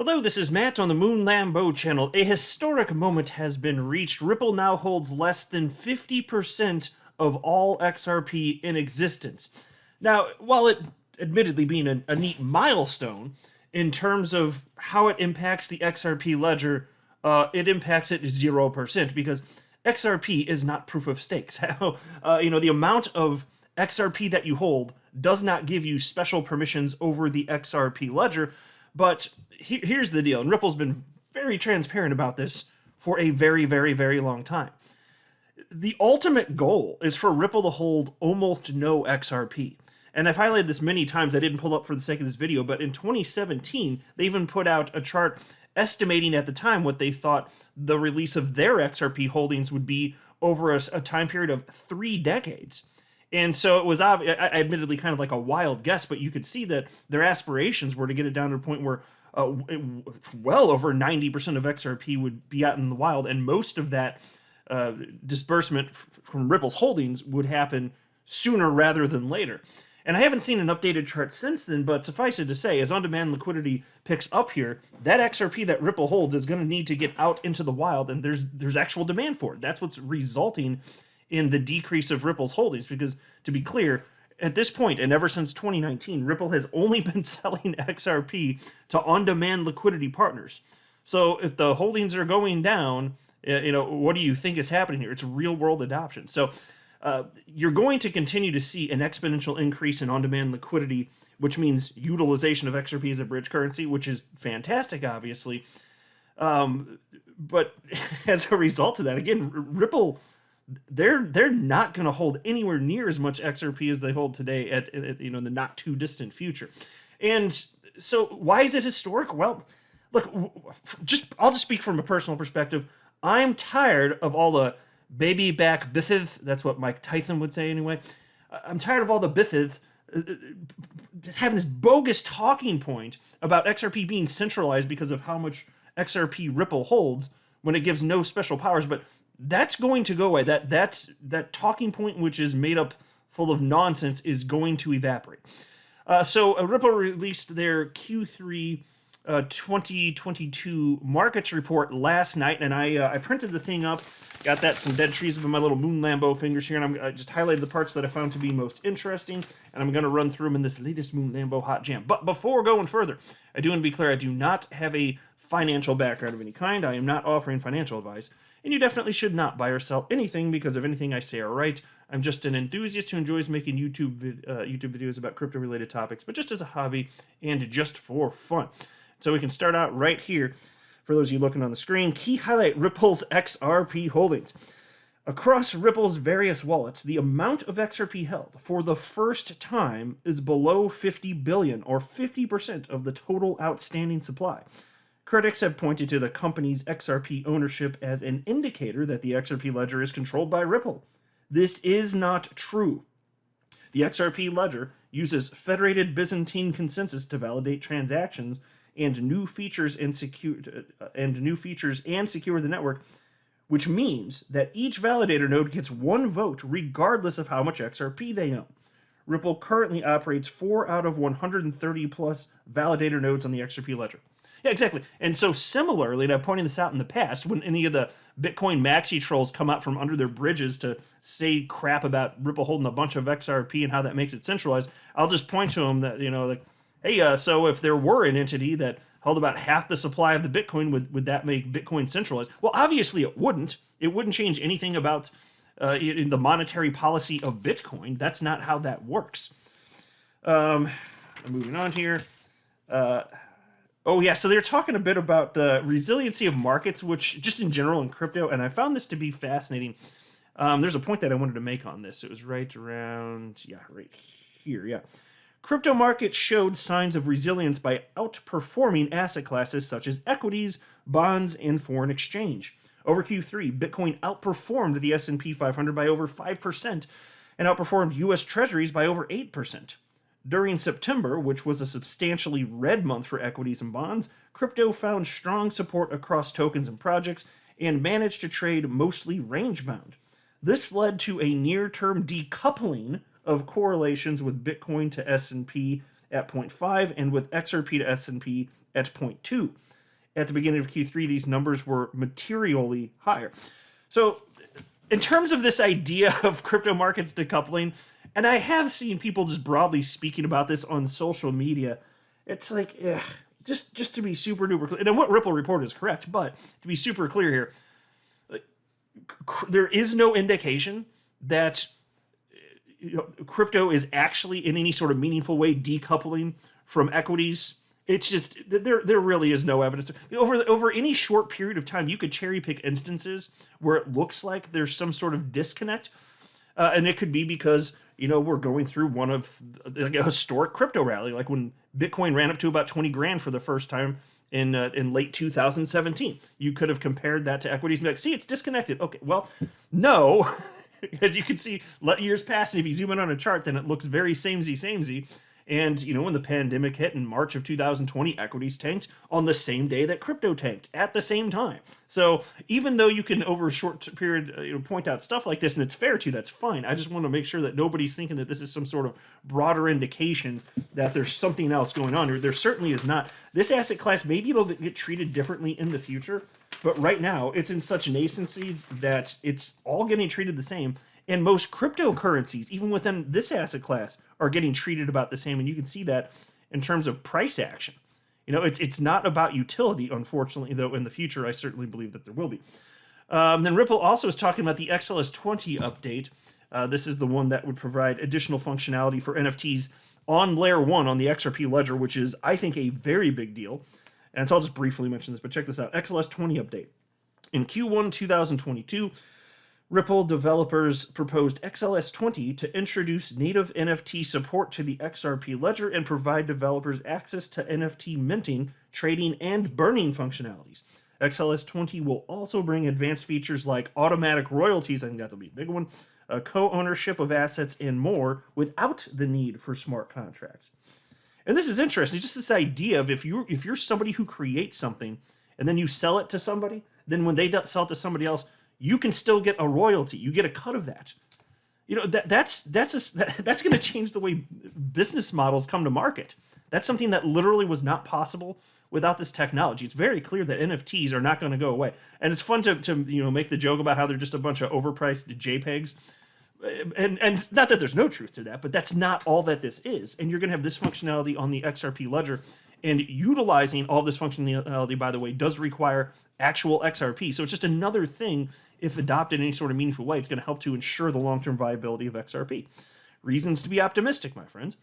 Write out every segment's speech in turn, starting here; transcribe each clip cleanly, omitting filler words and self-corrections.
Hello, this is Matt on the Moon Lambo channel. A historic moment has been reached. Ripple now holds less than 50% of all XRP in existence. Now, while it admittedly being a neat milestone in terms of how it impacts the XRP ledger, it impacts it 0% because XRP is not proof of stake. So, the amount of XRP that you hold does not give you special permissions over the XRP ledger. But here's the deal, and Ripple's been very transparent about this for a very, very, very long time. The ultimate goal is for Ripple to hold almost no XRP. And I've highlighted this many times. I didn't pull up for the sake of this video, but in 2017, they even put out a chart estimating at the time what they thought the release of their XRP holdings would be over a time period of 3 decades. And so it was admittedly kind of like a wild guess, but you could see that their aspirations were to get it down to a point where well over 90% of XRP would be out in the wild, and most of that disbursement from Ripple's holdings would happen sooner rather than later. And I haven't seen an updated chart since then, but suffice it to say, as on-demand liquidity picks up here, that XRP that Ripple holds is going to need to get out into the wild, and there's actual demand for it. That's what's resulting in the decrease of Ripple's holdings, because to be clear, at this point, and ever since 2019, Ripple has only been selling XRP to on-demand liquidity partners. So if the holdings are going down, what do you think is happening here? It's real-world adoption. So you're going to continue to see an exponential increase in on-demand liquidity, which means utilization of XRP as a bridge currency, which is fantastic, obviously. But as a result of that, again, Ripple, they're not going to hold anywhere near as much XRP as they hold today at the not too distant future. And so why is it historic? Well, look, I'll just speak from a personal perspective. I'm tired of all the baby back bithith. That's what Mike Tyson would say anyway. I'm tired of all the bithith having this bogus talking point about XRP being centralized because of how much XRP Ripple holds when it gives no special powers. But that's going to go away. That talking point, which is made up full of nonsense, is going to evaporate. So Ripple released their Q3 2022 markets report last night, and I printed the thing up, got some dead trees of my little Moon Lambo fingers here, and I just highlighted the parts that I found to be most interesting, and I'm going to run through them in this latest Moon Lambo hot jam. But before going further, I do want to be clear, I do not have a financial background of any kind. I am not offering financial advice, and you definitely should not buy or sell anything because of anything I say or write. I'm just an enthusiast who enjoys making YouTube videos about crypto-related topics, but just as a hobby and just for fun. So we can start out right here. For those of you looking on the screen, key highlight: Ripple's XRP holdings. Across Ripple's various wallets, the amount of XRP held for the first time is below 50 billion, or 50% of the total outstanding supply. Critics have pointed to the company's XRP ownership as an indicator that the XRP ledger is controlled by Ripple. This is not true. The XRP ledger uses federated Byzantine consensus to validate transactions and new features and secure the network, which means that each validator node gets one vote regardless of how much XRP they own. Ripple currently operates 4 out of 130 plus validator nodes on the XRP ledger. Yeah, exactly. And so similarly, and I've pointed this out in the past, when any of the Bitcoin maxi trolls come out from under their bridges to say crap about Ripple holding a bunch of XRP and how that makes it centralized, I'll just point to them that, hey, so if there were an entity that held about half the supply of the Bitcoin, would that make Bitcoin centralized? Well, obviously it wouldn't. It wouldn't change anything about in the monetary policy of Bitcoin. That's not how that works. Moving on here. Oh yeah, so they're talking a bit about resiliency of markets, which just in general in crypto, and I found this to be fascinating. There's a point that I wanted to make on this. It was right here, yeah. Crypto markets showed signs of resilience by outperforming asset classes such as equities, bonds, and foreign exchange. Over Q3, Bitcoin outperformed the S&P 500 by over 5% and outperformed U.S. Treasuries by over 8%. During September, which was a substantially red month for equities and bonds, crypto found strong support across tokens and projects and managed to trade mostly range-bound. This led to a near-term decoupling of correlations with Bitcoin to S&P at 0.5 and with XRP to S&P at 0.2. At the beginning of Q3, these numbers were materially higher. So in terms of this idea of crypto markets decoupling, and I have seen people just broadly speaking about this on social media, it's like, just to be super duper clear, and what Ripple reported is correct, but to be super clear here, there is no indication that crypto is actually in any sort of meaningful way decoupling from equities. It's just there really is no evidence. Over any short period of time, you could cherry pick instances where it looks like there's some sort of disconnect, and it could be because we're going through one of like a historic crypto rally, like when Bitcoin ran up to about 20 grand for the first time in late 2017. You could have compared that to equities and be like, see, it's disconnected. Okay, well, no, as you can see, let years pass, and if you zoom in on a chart, then it looks very samey. And, when the pandemic hit in March of 2020, equities tanked on the same day that crypto tanked at the same time. So even though you can, over a short period, point out stuff like this, and it's fair to, that's fine. I just want to make sure that nobody's thinking that this is some sort of broader indication that there's something else going on. Or there certainly is not. This asset class, maybe it'll get treated differently in the future. But right now, it's in such nascency that it's all getting treated the same. And most cryptocurrencies, even within this asset class, are getting treated about the same. And you can see that in terms of price action. It's not about utility, unfortunately, though in the future, I certainly believe that there will be. Then Ripple also is talking about the XLS-20 update. This is the one that would provide additional functionality for NFTs on Layer 1 on the XRP ledger, which is, I think, a very big deal. And so I'll just briefly mention this, but check this out. XLS-20 update. In Q1 2022, Ripple developers proposed XLS-20 to introduce native NFT support to the XRP ledger and provide developers access to NFT minting, trading, and burning functionalities. XLS-20 will also bring advanced features like automatic royalties, I think that'll be a big one, co-ownership of assets, and more without the need for smart contracts. And this is interesting, just this idea of if you're somebody who creates something and then you sell it to somebody, then when they sell it to somebody else, you can still get a royalty. You get a cut of that. That's going to change the way business models come to market. That's something that literally was not possible without this technology. It's very clear that NFTs are not going to go away. And it's fun to make the joke about how they're just a bunch of overpriced JPEGs. And not that there's no truth to that, but that's not all that this is. And you're going to have this functionality on the XRP ledger. And utilizing all this functionality, by the way, does require actual XRP. So it's just another thing, if adopted in any sort of meaningful way, it's going to help to ensure the long-term viability of XRP. Reasons to be optimistic, my friends.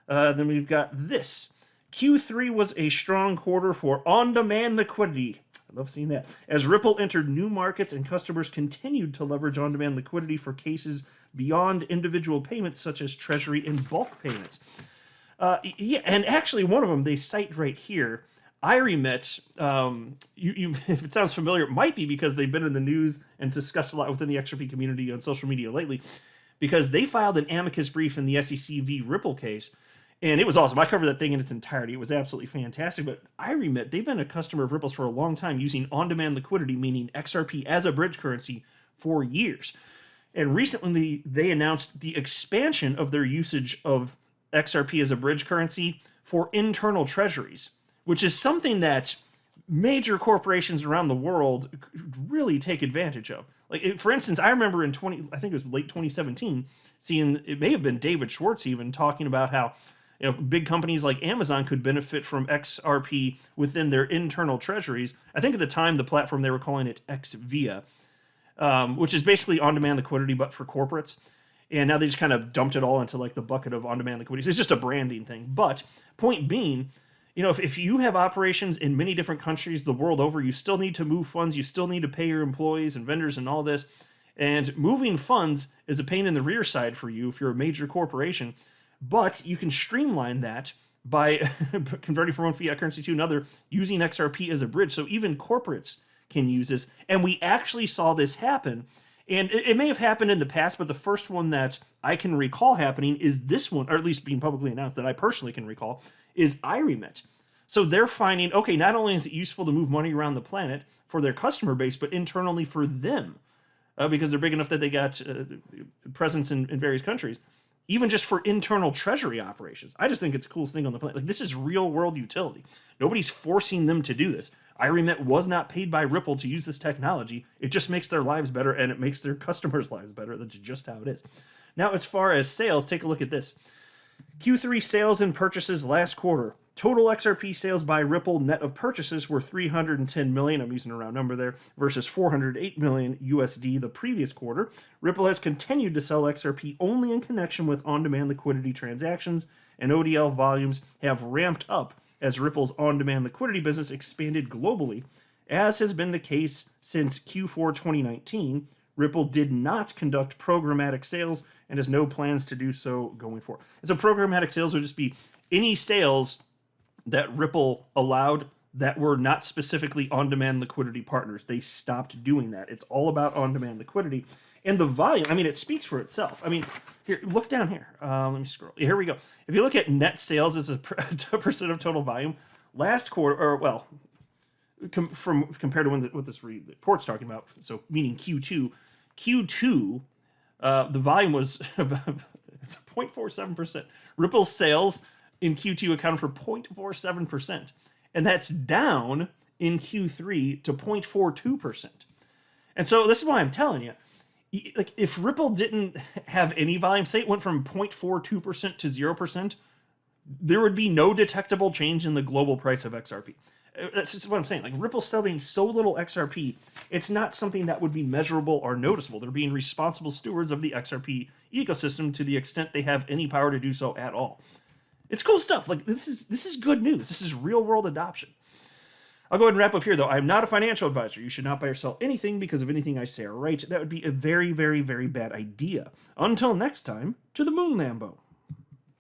Then we've got this. Q3 was a strong quarter for on-demand liquidity. I love seeing that. As Ripple entered new markets and customers continued to leverage on-demand liquidity for cases beyond individual payments, such as treasury and bulk payments. And actually one of them they cite right here, iRemit. If it sounds familiar, it might be because they've been in the news and discussed a lot within the XRP community on social media lately, because they filed an amicus brief in the SEC v. Ripple case, and it was awesome. I covered that thing in its entirety. It was absolutely fantastic. But iRemit, they've been a customer of Ripple's for a long time, using on-demand liquidity, meaning XRP as a bridge currency, for years. And recently, they announced the expansion of their usage of XRP as a bridge currency for internal treasuries, which is something that major corporations around the world really take advantage of. Like, for instance, I remember in I think it was late 2017, seeing, it may have been David Schwartz even, talking about how big companies like Amazon could benefit from XRP within their internal treasuries. I think at the time, the platform, they were calling it XVIA, which is basically on-demand liquidity, but for corporates. And now they just kind of dumped it all into like the bucket of on-demand liquidity. So it's just a branding thing. But point being, if you have operations in many different countries the world over, you still need to move funds. You still need to pay your employees and vendors and all this. And moving funds is a pain in the rear side for you if you're a major corporation. But you can streamline that by converting from one fiat currency to another using XRP as a bridge. So even corporates can use this. And we actually saw this happen. And it may have happened in the past, but the first one that I can recall happening is this one, or at least being publicly announced that I personally can recall, is iRemit. So they're finding, okay, not only is it useful to move money around the planet for their customer base, but internally for them, because they're big enough that they got presence in various countries. even just for internal treasury operations. I just think it's the coolest thing on the planet. Like, this is real world utility. Nobody's forcing them to do this. iRemit was not paid by Ripple to use this technology. It just makes their lives better, and it makes their customers' lives better. That's just how it is. Now, as far as sales, take a look at this. Q3 sales and purchases last quarter. Total XRP sales by Ripple net of purchases were 310 million, I'm using a round number there, versus 408 million USD the previous quarter. Ripple has continued to sell XRP only in connection with on-demand liquidity transactions, and ODL volumes have ramped up as Ripple's on-demand liquidity business expanded globally. As has been the case since Q4 2019, Ripple did not conduct programmatic sales and has no plans to do so going forward. And so programmatic sales would just be any sales that Ripple allowed that were not specifically on-demand liquidity partners. They stopped doing that. It's all about on-demand liquidity. And the volume, I mean, it speaks for itself. I mean, here, look down here. Let me scroll. Here we go. If you look at net sales as a percent of total volume, last quarter, or well, compared to what this report's talking about, so meaning Q2, the volume was it's 0.47%. Ripple's sales in Q2 accounted for 0.47%, and that's down in Q3 to 0.42%. And so this is why I'm telling you, like, if Ripple didn't have any volume, say it went from 0.42% to 0%, there would be no detectable change in the global price of XRP. That's just what I'm saying. Like, Ripple's selling so little XRP, it's not something that would be measurable or noticeable. They're being responsible stewards of the XRP ecosystem to the extent they have any power to do so at all. It's cool stuff. Like, this is good news. This is real world adoption. I'll go ahead and wrap up here, though. I'm not a financial advisor. You should not buy or sell anything because of anything I say or write. That would be a very, very, very bad idea. Until next time, to the moon, Lambo.